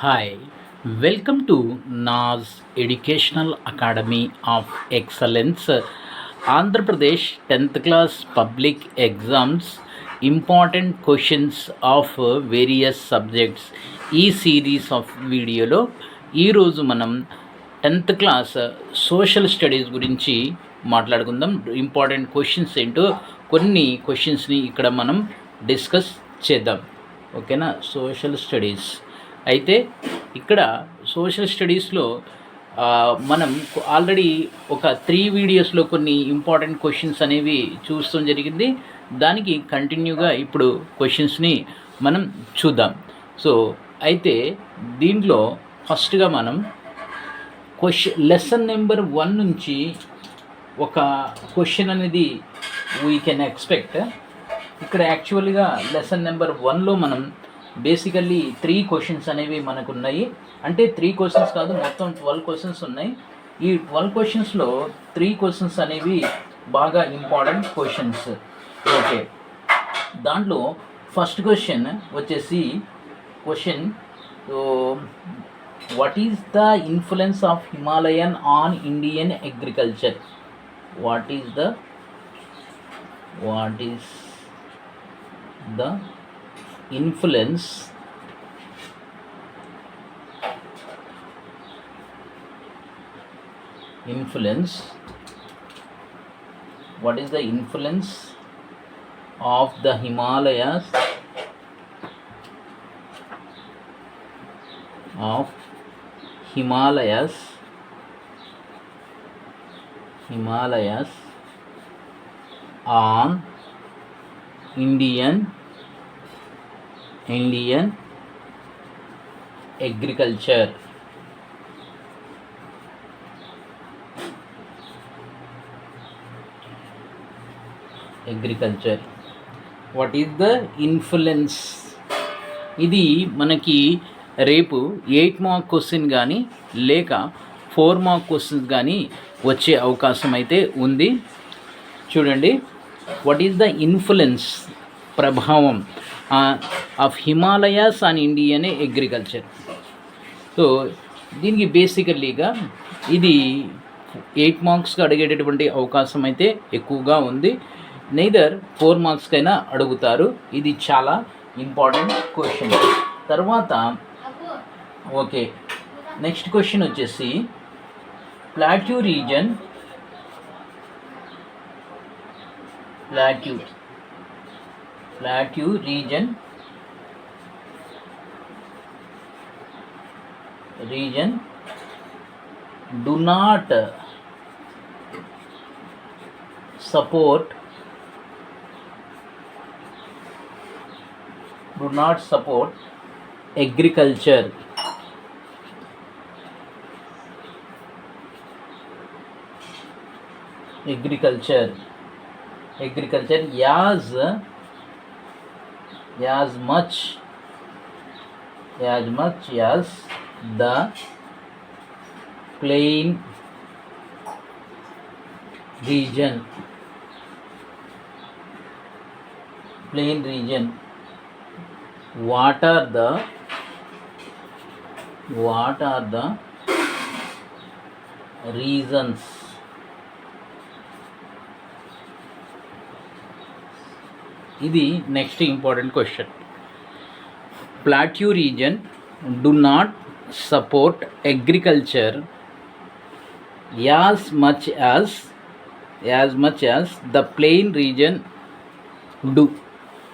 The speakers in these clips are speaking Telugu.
Hi, welcome to NAS Educational Academy of Excellence, Andhra Pradesh 10th class public exams, important questions of various subjects. ఈ సిరీస్ ఆఫ్ వీడియోలో ఈరోజు మనం 10th క్లాస్ సోషల్ స్టడీస్ గురించి మాట్లాడుకుందాం. ఇంపార్టెంట్ క్వశ్చన్స్ ఏంటో కొన్ని క్వశ్చన్స్ని ఇక్కడ మనం డిస్కస్ చేద్దాం. ఓకేనా? సోషల్ స్టడీస్ అయితే ఇక్కడ సోషల్ స్టడీస్లో మనం ఆల్రెడీ ఒక 3 వీడియోస్లో కొన్ని ఇంపార్టెంట్ క్వశ్చన్స్ అనేవి చూస్తాం జరిగింది. దానికి కంటిన్యూగా ఇప్పుడు క్వశ్చన్స్ని మనం చూద్దాం. సో అయితే దీంట్లో ఫస్ట్గా మనం లెసన్ నెంబర్ 1 నుంచి ఒక క్వశ్చన్ అనేది వీ కెన్ ఎక్స్పెక్ట్. ఇక్కడ యాక్చువల్గా లెసన్ నెంబర్ 1లో మనం బేసికల్లీ 3 క్వశ్చన్స్ అనేవి మనకు ఉన్నాయి. అంటే 3 క్వశ్చన్స్ కాదు, మొత్తం 12 క్వశ్చన్స్ ఉన్నాయి. ఈ 12 క్వశ్చన్స్లో 3 క్వశ్చన్స్ అనేవి బాగా ఇంపార్టెంట్ క్వశ్చన్స్. ఓకే, దాంట్లో ఫస్ట్ క్వశ్చన్ వచ్చేసి what is the influence of Himalayan on Indian agriculture? What is the influence what is the influence of the Himalayas on Indian agriculture? What is the influence? ఇది మనకి రేపు 8 మార్క్ క్వశ్చన్ కానీ లేక 4 మార్క్ క్వశ్చన్స్ కానీ వచ్చే అవకాశం అయితే ఉంది. చూడండి, వాట్ ఈస్ ద ఇన్ఫ్లుయెన్స్, ప్రభావం of Himalayas on Indian agriculture. So దీనికి బేసికల్లీగా ఇది 8 మార్క్స్కి అడిగేటటువంటి అవకాశం అయితే ఎక్కువగా ఉంది. నెయిదర్ 4 మార్క్స్కైనా అడుగుతారు. ఇది చాలా ఇంపార్టెంట్ క్వశ్చన్. తర్వాత ఓకే, నెక్స్ట్ క్వశ్చన్ వచ్చేసి plateau reason do not support agriculture. as much as the plain region. What are the reasons? ఇది next important question. Plateau region do not support agriculture as much as the plain region do.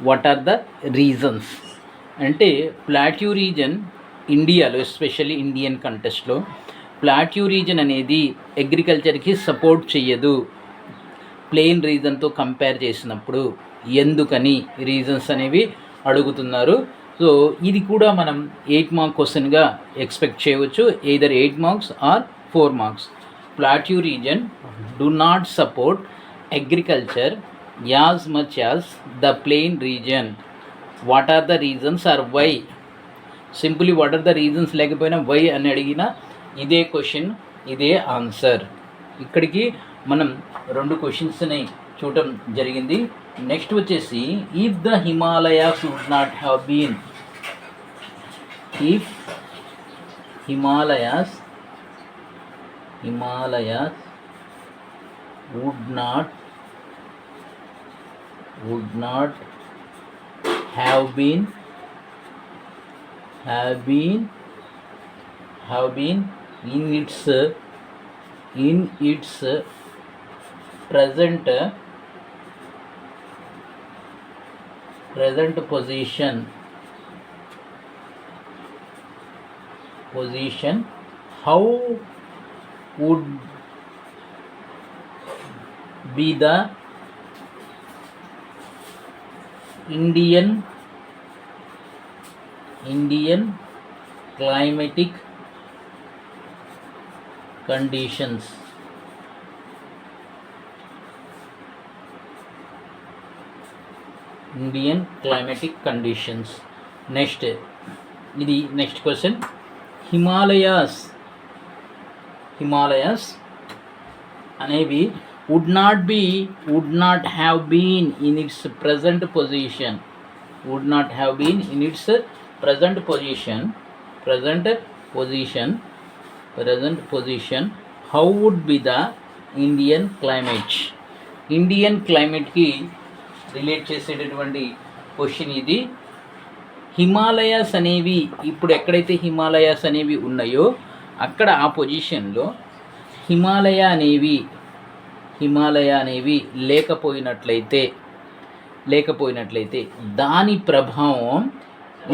What are the reasons అంటే ప్లాట్యూ రీజన్ ఇండియాలో, ఎస్పెషల్లీ ఇండియన్ కంటెస్ట్లో ప్లాట్యూ రీజన్ అనేది అగ్రికల్చర్కి సపోర్ట్ చెయ్యదు ప్లెయిన్ రీజన్తో కంపేర్ చేసినప్పుడు. ఎందుకని రీజన్స్ అనేవి అడుగుతున్నారు. సో ఇది కూడా మనం 8 మార్క్ క్వశ్చన్గా ఎక్స్పెక్ట్ చేయవచ్చు, either 8 marks or 4 marks. Plateau region do not support agriculture as much as the plain region. What are the reasons or why? Simply what are the reasons లేకపోయినా వై అని అడిగినా ఇదే క్వశ్చన్, ఇదే ఆన్సర్. ఇక్కడికి మనం 2 క్వశ్చన్స్ని చూడటం జరిగింది. నెక్స్ట్ వచ్చేసి if the Himalayas would not have been Himalayas would not have been in its present position. How would be the Indian climatic conditions? Next, ఇది నెక్స్ట్ క్వశ్చన్. హిమాలయాస్ అనేవి would not have been in its present position. How would be the Indian climate? Indian క్లైమేట్కి రిలేట్ చేసేటటువంటి క్వశ్చన్ ఇది. హిమాలయాస్ అనేవి ఇప్పుడు ఎక్కడైతే హిమాలయాస్ అనేవి ఉన్నాయో అక్కడ ఆ పొజిషన్లో హిమాలయ అనేవి లేకపోయినట్లయితే దాని ప్రభావం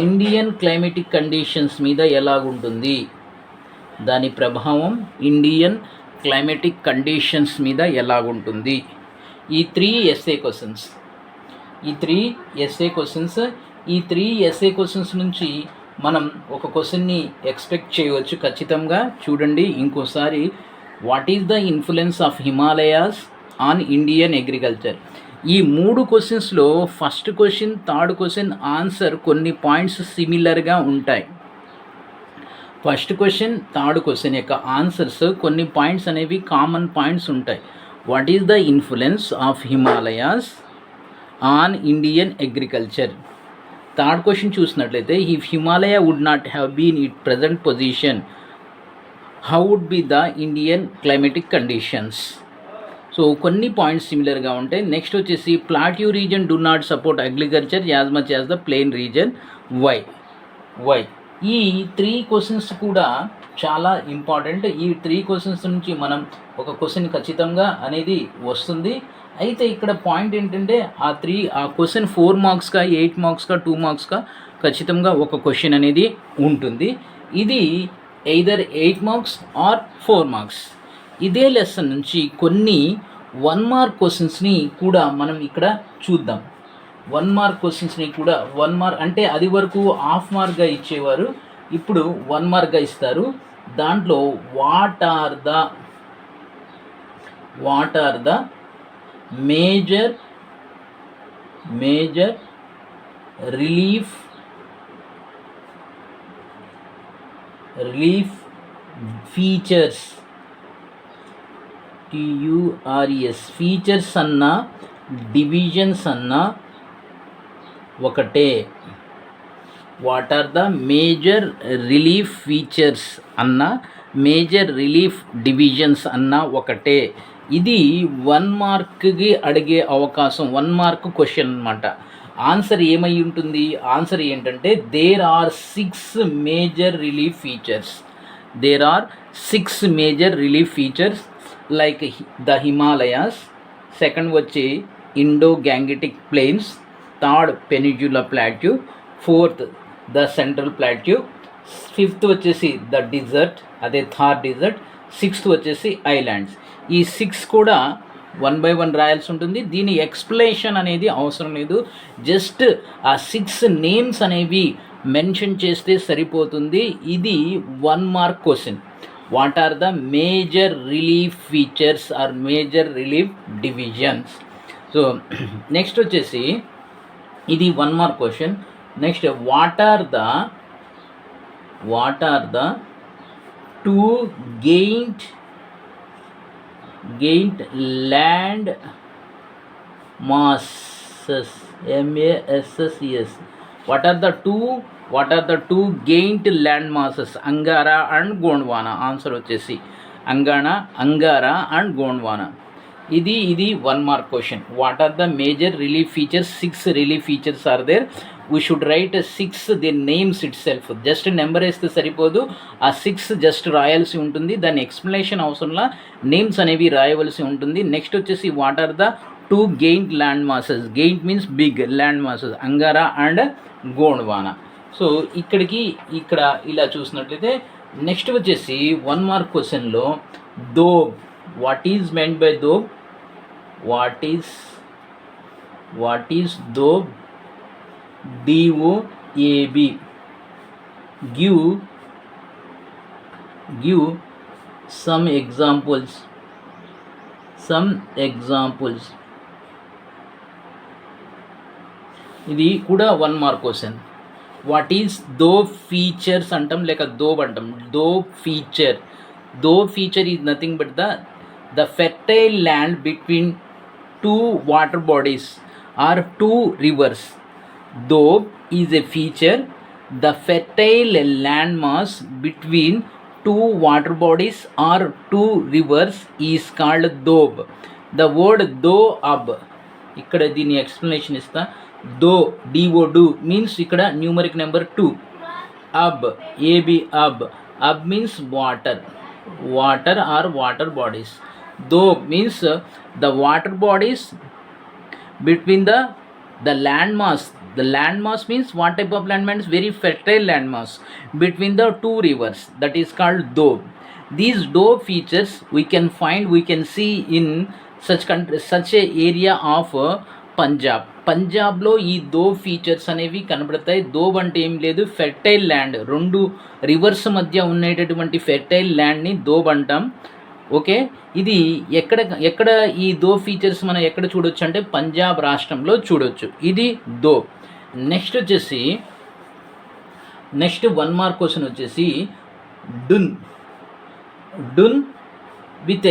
ఇండియన్ క్లైమేటిక్ కండిషన్స్ మీద ఎలాగుంటుంది? ఈ త్రీ ఎస్ఏ క్వశ్చన్స్ నుంచి మనం ఒక క్వశ్చన్ని ఎక్స్పెక్ట్ చేయవచ్చు ఖచ్చితంగా. చూడండి ఇంకోసారి, what is the influence of Himalayas on Indian agriculture? ఈ మూడు క్వశ్చన్స్లో first question, third question answer కొన్ని పాయింట్స్ సిమిలర్గా ఉంటాయి. ఫస్ట్ క్వశ్చన్, థర్డ్ క్వశ్చన్ యొక్క ఆన్సర్స్ కొన్ని పాయింట్స్ అనేవి కామన్ పాయింట్స్ ఉంటాయి. What is the influence of Himalayas on Indian agriculture? Third question చూసినట్లయితే, if Himalaya would not have been it present position, how would be the Indian climatic conditions? So కొన్ని పాయింట్స్ సిమిలర్గా ఉంటాయి. నెక్స్ట్ వచ్చేసి, plateau region do not support agriculture as much as the plain region, why? ఈ త్రీ క్వశ్చన్స్ కూడా చాలా ఇంపార్టెంట్. ఈ త్రీ క్వశ్చన్స్ నుంచి మనం ఒక క్వశ్చన్ ఖచ్చితంగా అనేది వస్తుంది. అయితే ఇక్కడ పాయింట్ ఏంటంటే, ఆ క్వశ్చన్ 4 మార్క్స్గా, 8 మార్క్స్గా, 2 మార్క్స్గా ఖచ్చితంగా ఒక క్వశ్చన్ అనేది ఉంటుంది. ఇది ఎయిదర్ 8 మార్క్స్ ఆర్ 4 మార్క్స్. ఇదే లెసన్ నుంచి కొన్ని 1 మార్క్ క్వశ్చన్స్ని కూడా మనం ఇక్కడ చూద్దాం. 1 మార్క్ క్వశ్చన్స్ని కూడా 1 మార్క్ అంటే అది వరకు హాఫ్ మార్క్గా ఇచ్చేవారు, ఇప్పుడు 1 మార్క్గా ఇస్తారు. దాంట్లో what are the major relief features, TURES, features అన్న డివిజన్స్ అన్న ఒకటే. What are the major relief features అన్న, మేజర్ రిలీఫ్ డివిజన్స్ అన్న ఒకటే. ఇది 1 మార్క్కి అడిగే అవకాశం, 1 మార్క్ క్వశ్చన్ అన్నమాట. ఆన్సర్ ఏమై ఉంటుంది? ఆన్సర్ ఏంటంటే, there are 6 major relief features. Like the Himalayas, second వచ్చి Indo Gangetic plains, third peninsula plateau, fourth the central plateau, fifth వచ్చేసి ద డిజర్ట్, అదే థార్ డిజర్ట్, సిక్స్త్ వచ్చేసి ఐలాండ్స్. ఈ 6 కూడా 1 by 1 రాయాల్సి ఉంటుంది. దీని ఎక్స్ప్లెనేషన్ అనేది అవసరం లేదు, జస్ట్ ఆ 6 నేమ్స్ అనేవి మెన్షన్ చేస్తే సరిపోతుంది. ఇది 1 mark question. What are the major relief features or major relief divisions? So next వచ్చేసి ఇది 1 mark question. Next, what are the 2 gained land masses, MASSES, what are the two giant land masses Angara and Gondwana? Answer వచ్చేసి అంగారా అండ్ గోండ్వానా. ఇది 1 mark question. What are the major relief features? 6 relief features are there. We should write 6 the names ఇట్ సెల్ఫ్. జస్ట్ నెంబర్ వేస్తే సరిపోదు, ఆ 6 జస్ట్ రాయాల్సి ఉంటుంది, దాని ఎక్స్ప్లెనేషన్ అవసరంలా నేమ్స్ అనేవి రాయవలసి ఉంటుంది. నెక్స్ట్ వచ్చేసి what are the 2 giant land masses? Giant means big, land masses Angara and Gondwana. So ఇక్కడ ఇలా చూసినట్లయితే నెక్స్ట్ వచ్చేసి 1 మార్క్ క్వశ్చన్లో doab. What is meant by doab? What is doab? DOAB. Give some examples. ఇది కూడా 1 mark question. What is doab features అంటాం, లేక దోబ్ అంటాం. Doab feature is nothing but the fertile land between 2 water bodies or 2 rivers. Doab is a feature. The fertile land mass between 2 water bodies or 2 rivers is called doab. The word doab, ikkada dini explanation ista. Do means ikkada numeric number 2. Ab ab means water or water bodies. Doab means the water bodies between the land mass. The land mass means what type of land mass? Very fertile land mass between the 2 rivers, that is called doab. These doab features we can see in such a area of పంజాబ్లో ఈ దోబ్ ఫీచర్స్ అనేవి కనబడతాయి. దోబ్ అంటే ఏం లేదు, ఫెర్టైల్ ల్యాండ్, 2 రివర్స్ మధ్య ఉండేటటువంటి ఫెర్టైల్ ల్యాండ్ని దోబ్ అంటాం. ఓకే, ఇది ఎక్కడ ఈ దోబ్ ఫీచర్స్ మనం ఎక్కడ చూడొచ్చు అంటే పంజాబ్ రాష్ట్రంలో చూడొచ్చు. ఇది దోబ్. నెక్స్ట్ 1 మార్క్ క్వశ్చన్ వచ్చేసి Dun with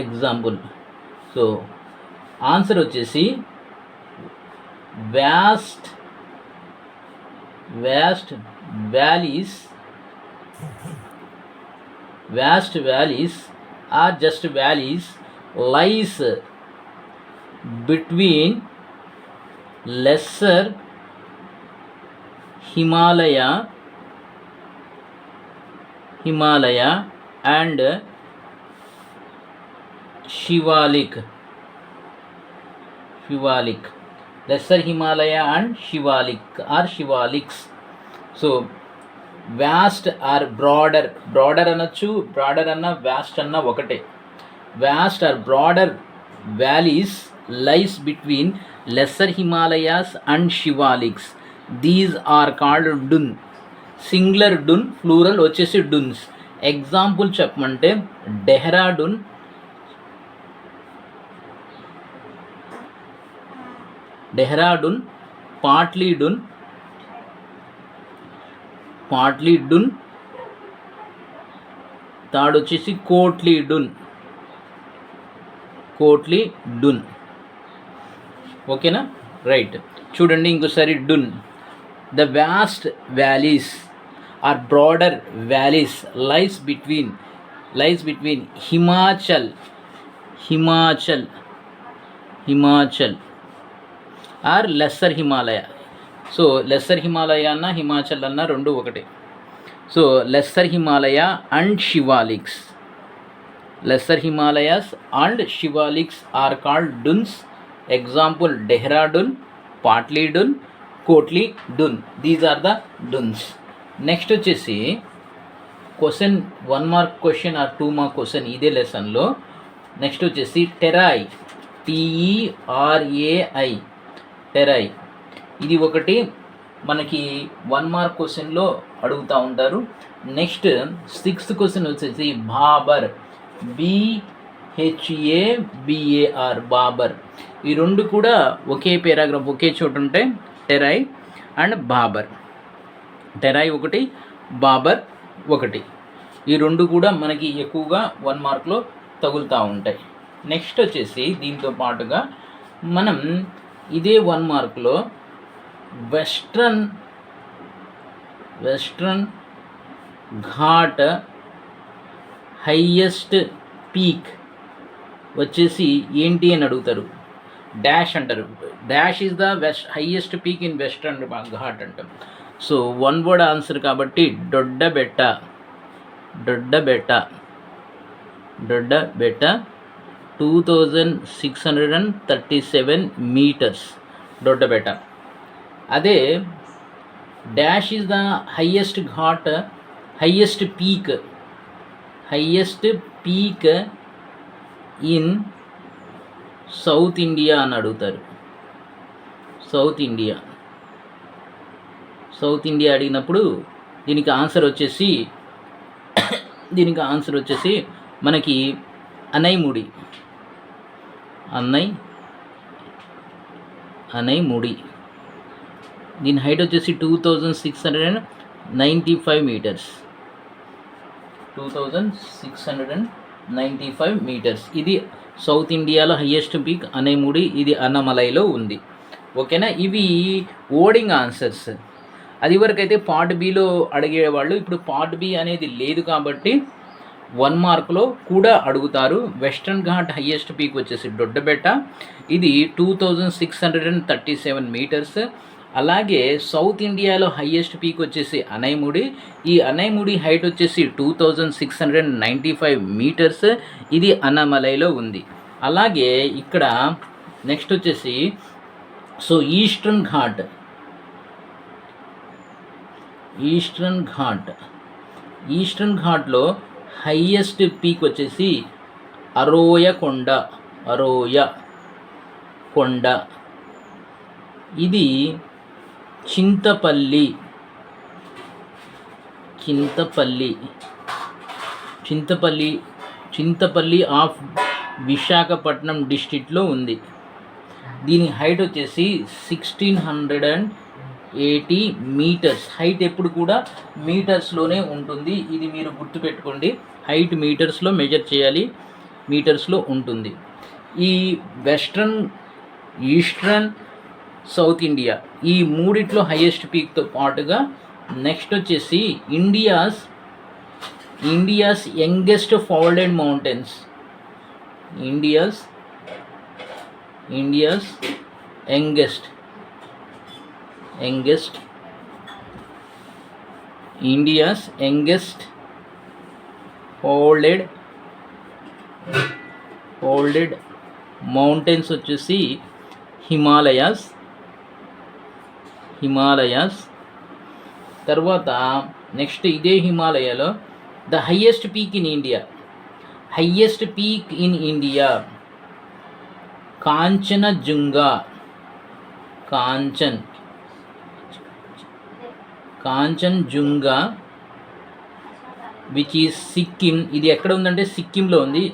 example. So answer వచ్చేసి vast valleys are just valleys lies between lesser Himalaya and Shivalik. Lesser Himalaya and Shivaliks. So vast or broader అనొచ్చు, బ్రాడర్ అన్న వ్యాస్ట్ అన్న ఒకటే. Vast or broader valleys lies between lesser Himalayas and Shivaliks. These are called dun. Singular dun, plural వచ్చేసి డున్స్. ఎగ్జాంపుల్ చెప్పమంటే డెహ్రాడూన్, పాట్లీడూన్, థర్డ్ వచ్చేసి కోట్లీడూన్. ఓకేనా, రైట్. చూడండి ఇంకోసారి dun. The vast valleys or broader valleys lies between Himachal or lesser Himalaya. So lesser Himalaya అన్న హిమాచల్ అన్న రెండు ఒకటే. So lesser Himalaya and Shivaliks, lesser Himalayas and Shivaliks are called duns. Example Dehradun, Patlidun, Kotlidun. These are the duns. Next వచ్చేసి question 1 mark question or 2 mark question ఇదే లెసన్లో. నెక్స్ట్ వచ్చేసి టెరాయ్, TERAI, టెరాయ్. ఇది ఒకటి మనకి 1 మార్క్ క్వశ్చన్లో అడుగుతూ ఉంటారు. నెక్స్ట్ 6th క్వశ్చన్ వచ్చేసి బాబర్, BHABAR, బాబర్. ఈ రెండు కూడా ఒకే పేరాగ్రాఫ్ ఒకే చోటు ఉంటాయి, టెరాయ్ అండ్ బాబర్. టెరాయ్ ఒకటి, బాబర్ ఒకటి. ఈ రెండు కూడా మనకి ఎక్కువగా 1 మార్క్లో తగులుతూ ఉంటాయి. నెక్స్ట్ వచ్చేసి దీంతో పాటుగా మనం ఇదే 1 మార్కులో వెస్ట్రన్ ఘాట్ హైయెస్ట్ పీక్ వచ్చేసి ఏంటి అని అడుగుతారు. డాష్ అంటారు. Dash is the highest peak in western ghat అంటాం. సో 1 వర్డ్ ఆన్సర్ కాబట్టి దొడ్డబెట్ట 2637 meters దొడ్డబెట్ట. అదే dash is the highest ghat highest peak in south India అని అడుగుతారు. సౌత్ ఇండియా అడిగినప్పుడు దీనికి ఆన్సర్ వచ్చేసి మనకి అనైముడి. దీని హైట్ వచ్చేసి 2695 మీటర్స్. 2695 మీటర్స్. ఇది సౌత్ ఇండియాలో హైయెస్ట్ పీక్ అనైముడి. ఇది అన్నమలైలో ఉంది. ఓకేనా. ఇవి ఓడింగ్ ఆన్సర్స్. అది వరకైతే పార్ట్ బిలో అడిగేవాళ్ళు. ఇప్పుడు పార్ట్ బి అనేది లేదు కాబట్టి 1 మార్కులో కూడా అడుగుతారు. వెస్ట్రన్ ఘాట్ హైయెస్ట్ పీక్ వచ్చేసి దొడ్డబెట్ట. ఇది 2637 మీటర్స్. అలాగే సౌత్ ఇండియాలో హైయెస్ట్ పీక్ వచ్చేసి అనైముడి. ఈ అనైముడి హైట్ వచ్చేసి 2695 మీటర్స్. ఇది అన్నమలైలో ఉంది. అలాగే ఇక్కడ నెక్స్ట్ వచ్చేసి సో ఈస్టర్న్ ఘాట్లో హైయెస్ట్ పీక్ వచ్చేసి అరోయ కొండ. ఇది చింతపల్లి ఆఫ్ విశాఖపట్నం డిస్ట్రిక్ట్లో ఉంది. దీని హైట్ వచ్చేసి 1680 మీటర్స్. హైట్ ఎప్పుడు కూడా మీటర్స్లోనే ఉంటుంది. ఇది మీరు గుర్తుపెట్టుకోండి. హైట్ మీటర్స్లో మెజర్ చేయాలి, మీటర్స్లో ఉంటుంది. ఈ వెస్ట్రన్, ఈస్టర్న్, సౌత్ ఇండియా ఈ మూడిట్లో హైయెస్ట్ పీక్తో పాటుగా నెక్స్ట్ వచ్చేసి India's youngest folded mountains. India's youngest folded mountains వచ్చేసి హిమాలయాస్. తర్వాత నెక్స్ట్ ఇదే హిమాలయాలో the highest peak in India Kanchenjunga which is Sikkim. ఇది ఎక్కడ ఉందంటే సిక్కింలో ఉంది.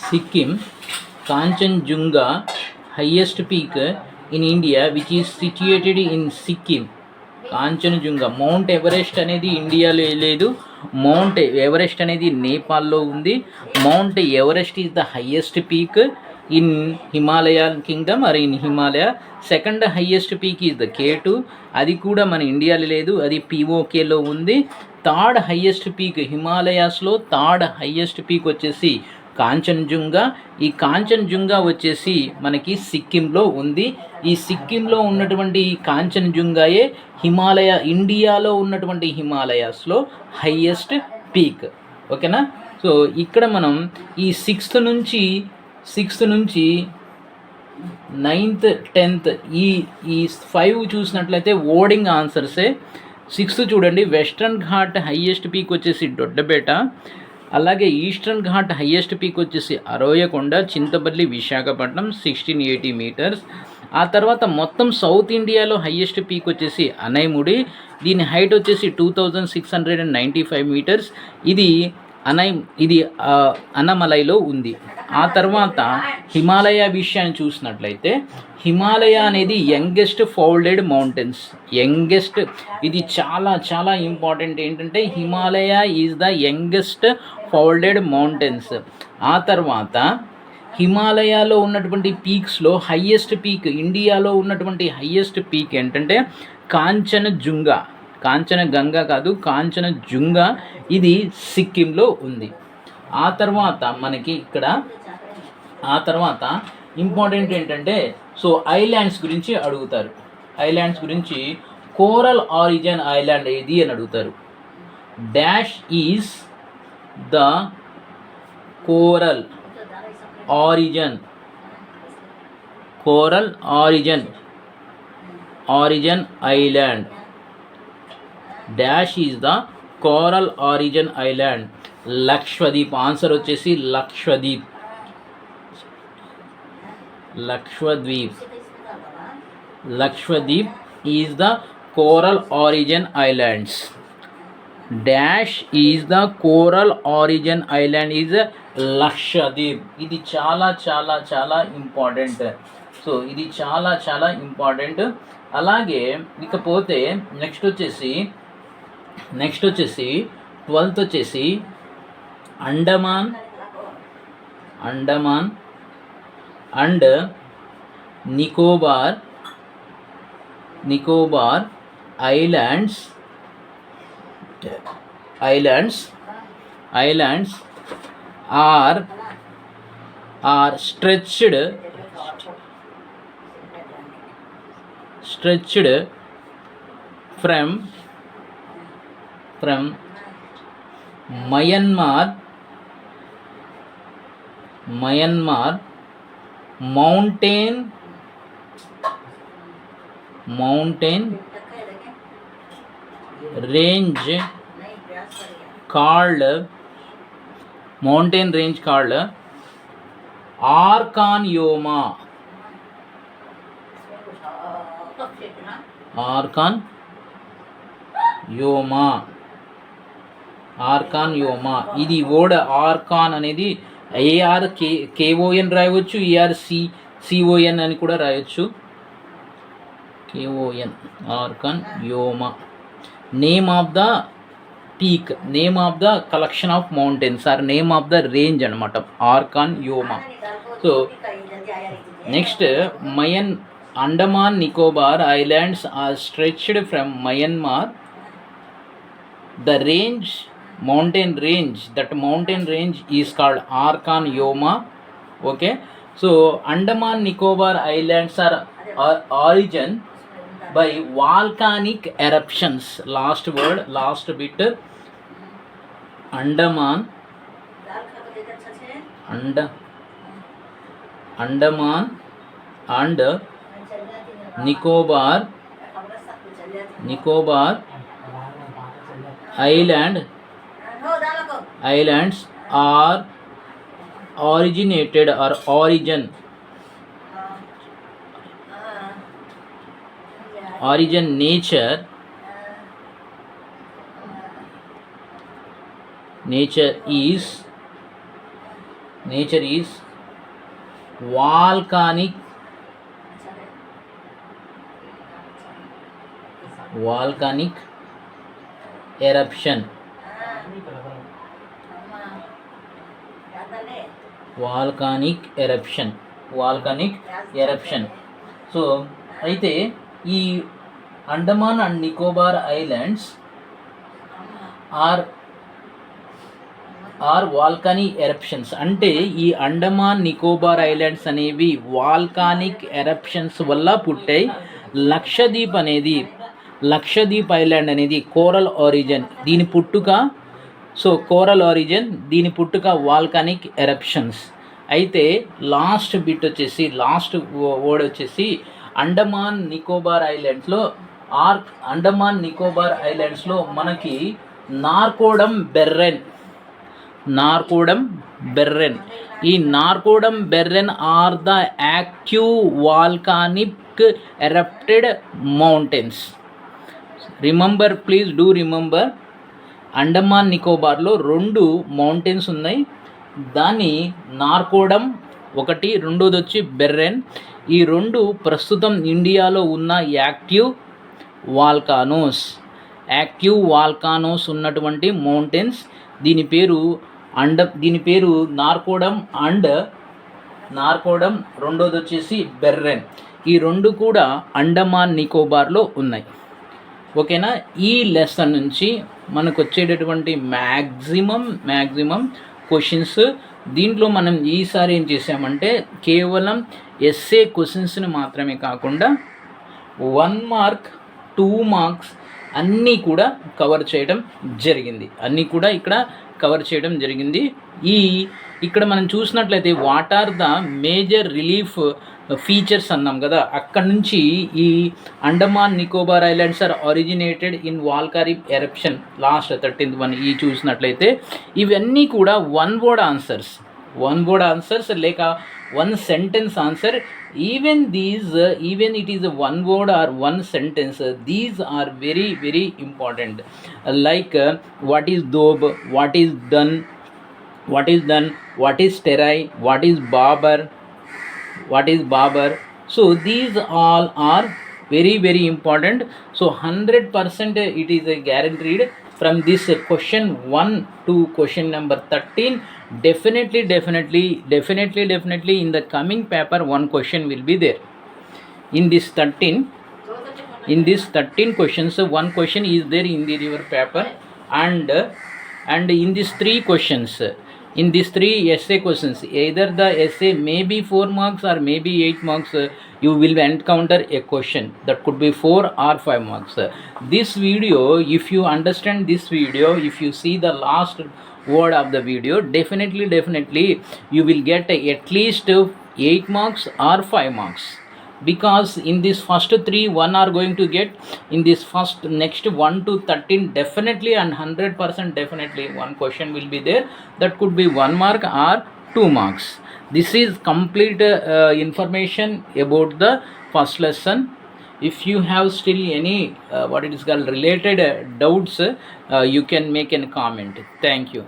Sikkim Kanchenjunga highest peak in India which is situated in Sikkim. Kanchenjunga. Mount Everest అనేది ఇండియాలో లేదు. మౌంట్ ఎవరెస్ట్ అనేది నేపాల్లో ఉంది. Mount Everest is the highest peak in Himalayan kingdom or in Himalaya. Second highest peak is the K2. అది కూడా మన ఇండియాలో లేదు, అది POKలో ఉంది. థర్డ్ హైయెస్ట్ పీక్ హిమాలయాస్లో థర్డ్ హైయెస్ట్ పీక్ వచ్చేసి కాంచన్జుంగా. ఈ కాంచన్జుంగా వచ్చేసి మనకి సిక్కింలో ఉంది. ఈ సిక్కింలో ఉన్నటువంటి కాంచన్జుంగాయే ఇండియాలో ఉన్నటువంటి హిమాలయాస్లో హైయెస్ట్ పీక్. ఓకేనా. సో ఇక్కడ మనం ఈ సిక్స్త్ నుంచి 9th 10th ఈ 5 చూసినట్లయితే ఓడింగ్ ఆన్సర్సే. 6th చూడండి, వెస్ట్రన్ ఘాట్ హైయెస్ట్ పీక్ వచ్చేసి దొడ్డబేట. అలాగే ఈస్టర్న్ ఘాట్ హైయెస్ట్ పీక్ వచ్చేసి అరోయకొండ, చింతపల్లి, విశాఖపట్నం 1680 మీటర్స్. ఆ తర్వాత మొత్తం సౌత్ ఇండియాలో హైయెస్ట్ పీక్ వచ్చేసి అనైముడి. దీని హైట్ వచ్చేసి 2695 మీటర్స్. ఇది అన్నమలైలో ఉంది. ఆ తర్వాత హిమాలయ విషయాన్ని చూసినట్లయితే హిమాలయ అనేది యంగెస్ట్ ఫోల్డెడ్ మౌంటైన్స్, యంగెస్ట్, ఇది చాలా చాలా ఇంపార్టెంట్ ఏంటంటే Himalaya is the youngest folded mountains. ఆ తర్వాత హిమాలయాలో ఉన్నటువంటి పీక్స్లో హయ్యెస్ట్ పీక్, ఇండియాలో ఉన్నటువంటి హయ్యెస్ట్ పీక్ ఏంటంటే కాంచనజుంగా, కాంచనగంగా కాదు కాంచనజుంగా, ఇది సిక్కింలో ఉంది. ఆ తర్వాత మనకి ఇక్కడ ఆ తర్వాత ఇంపార్టెంట్ ఏంటంటే సో ఐలాండ్స్ గురించి అడుగుతారు. ఐలాండ్స్ గురించి కోరల్ ఆరిజిన్ ఐలాండ్ ఏది అని అడుగుతారు. Dash is the coral origin, coral origin, origin island. Dash is the coral origin island. Lakshadweep, answer వచ్చేసి Lakshadweep, Lakshadweep. Lakshadweep is the coral origin islands. Dash is the coral origin island is Lakshadweep. ఇది చాలా చాలా చాలా ఇంపార్టెంట్. సో ఇది చాలా చాలా ఇంపార్టెంట్. అలాగే ఇకపోతే నెక్స్ట్ వచ్చేసి 12th వచ్చేసి Andaman and Nicobar islands are stretched from Myanmar mountain range called Arkan-Yoma. ఇది వర్డ్ ఆర్కాన్ అనేది ARKON రాయవచ్చు, ARCON అని కూడా రాయొచ్చు. KON, Arakan Yoma. Name of the peak, name of the collection of mountains or name of the range అనమాట Arakan Yoma. So next Andaman Nicobar islands are stretched from Myanmar. The mountain range is called Arkan-Yoma. Okay, so Andaman Nicobar Islands are origin by volcanic eruptions. Last bit. Andaman and Nicobar islands are originated or origin nature is volcanic eruption. Volcanic eruption. So అయితే ఈ Andaman and Nicobar islands are volcanic eruptions. అంటే ఈ అండమాన్ నికోబార్ ఐలాండ్స్ అనేవి వాల్కానిక్ ఎరప్షన్స్ వల్ల పుట్టాయి. లక్షద్వీప్ ఐలాండ్ అనేది కోరల్ ఆరిజిన్, దీని పుట్టుక వాల్కానిక్ ఎరప్షన్స్. అయితే లాస్ట్ వర్డ్ వచ్చేసి అండమాన్ నికోబార్ ఐలాండ్స్లో మనకి నార్కోడమ్ బెర్రెన్. ఈ Narcondam Barren are the active volcanic erupted mountains. Please do remember Andaman నికోబార్లో 2 మౌంటైన్స్ ఉన్నాయి. దాన్ని నార్కోడమ్ ఒకటి, రెండోది వచ్చి బెర్రెన్. ఈ రెండు ప్రస్తుతం ఇండియాలో ఉన్న యాక్టివ్ వాల్కానోస్ ఉన్నటువంటి మౌంటైన్స్. దీని పేరు నార్కోడమ్, రెండోది వచ్చేసి బెర్రెన్. ఈ రెండు కూడా అండమాన్ నికోబార్లో ఉన్నాయి. ఓకేనా. ఈ లెసన్ నుంచి మనకు వచ్చేటటువంటి మ్యాక్సిమం క్వశ్చన్స్, దీంట్లో మనం ఈసారి ఏం చేసామంటే కేవలం ఎస్ఏ క్వశ్చన్స్ని మాత్రమే కాకుండా 1 మార్క్ 2 మార్క్స్ అన్నీ కూడా కవర్ చేయడం జరిగింది. ఇక్కడ మనం చూసినట్లయితే what are the major relief features అన్నాం కదా, అక్కడ నుంచి ఈ Andaman Nicobar islands are originated in volcanic eruption last 13th one. ఈ చూసినట్లయితే ఇవన్నీ కూడా వన్ వర్డ్ ఆన్సర్స్ లేక one sentence answer. Even it is a one word or one sentence, these are very very important. Like what is dob, what is done, what is terai, what is barber. So these all are very very important. So 100% it is a guaranteed from this question 1 to question number 13. Definitely in the coming paper one question will be there. In this 13 questions, one question is there in your paper, and in these 3 questions, in these 3 essay questions, either the essay may be 4 marks or maybe 8 marks, you will encounter a question that could be 4 or 5 marks. This video, if you understand this video, if you see the last word of the video, definitely you will get at least 8 marks or 5 marks, because in this first 3 1 are going to get, in this next 1 to 13 definitely and 100% definitely one question will be there that could be 1 mark or 2 marks. This is complete information about the first lesson. If you have still any what it is called related doubts, you can make a comment. Thank you.